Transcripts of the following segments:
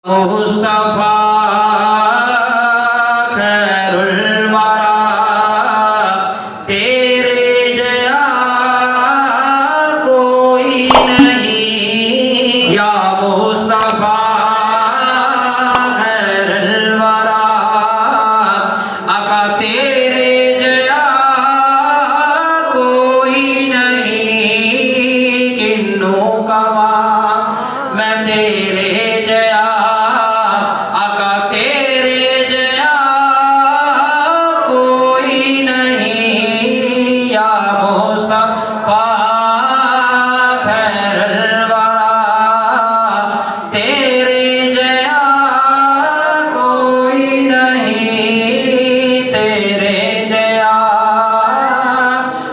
मुस्तफा खैरुल वरा तेरे जया कोई नहीं। या मुस्तफा खैरुल वरा आका तेरे जया कोई नहीं। किन्नू कमा मैं तेरे जया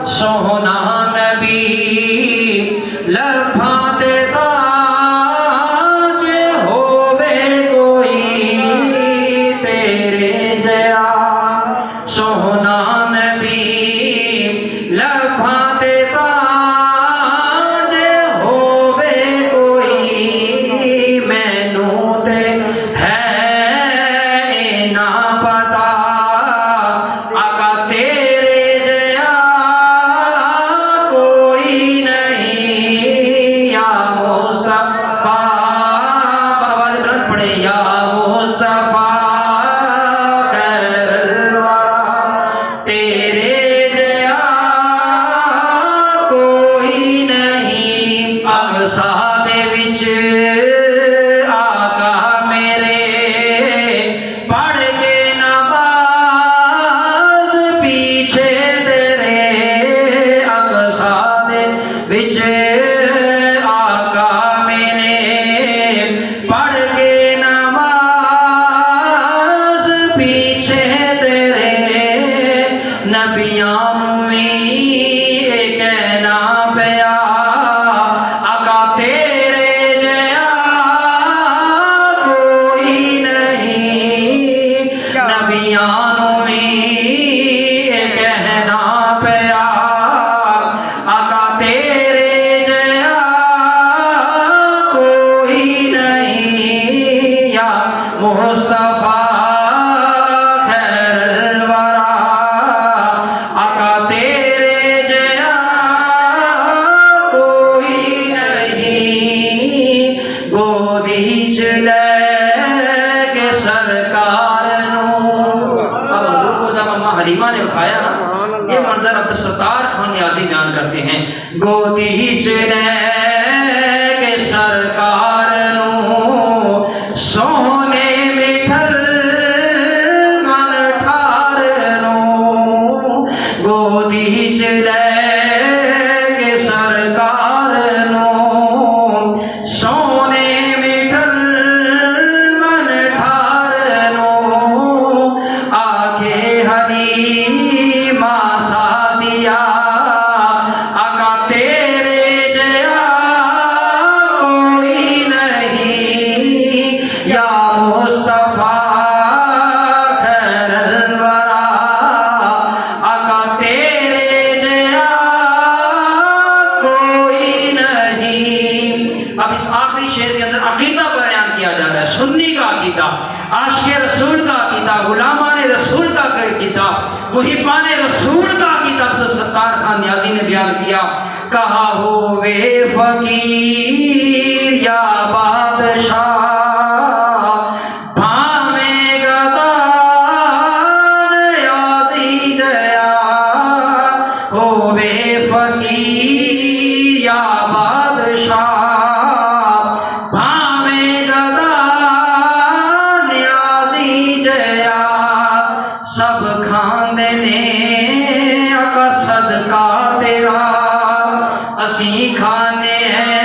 सोहना नबी लभाते ताज होवे कोई तेरे जया। सोहना नबी लभाते ताज होवे कोई मैनू ते है ना पता आका तेरे सादे विच आका मेरे पढ़ के नमाज पीछे तेरे। अक्सा दे विच आका मेरे पढ़ के नमाज पीछे तेरे। नबियां नू भी कहना पिया कहना पिया आका तेरे जया कोई नहीं। या मुस्तफा खैरुल वरा आका तेरे जया कोई नहीं। गोदी च लेके सरकार हलीमा ने उठाया ना, ये मंजर अब्दुल सत्तार खान न्याज़ी बयान करते हैं। गोदी च लेके सरकार नू सोने मिठल मन ठार नू। गोदी च लेके सरकार नू सोने मिठल मन ठार नू। आखे हलीमा सादिया आका तेरे जया कोई नहीं। या मुस्तफा खैरुल वरा आका तेरे जया कोई नहीं। अब इस आखिरी शेर के अंदर अकीदा बयान किया जा रहा है, सुन्नी का अकीदा, आशिक़ रसूल का अकीदा, गुलामान रसूल का अकीदा, मुहिब्बान रसूल का अकीदा अब्दुल सत्तार खान न्याज़ी ने बयान किया। कहा हो वे फकीर या बादशाह भावे गदा न्याज़ी जया। हो वे फकीर या बादशाह सब खांदे ने आका सदका तेरा असी खाने हैं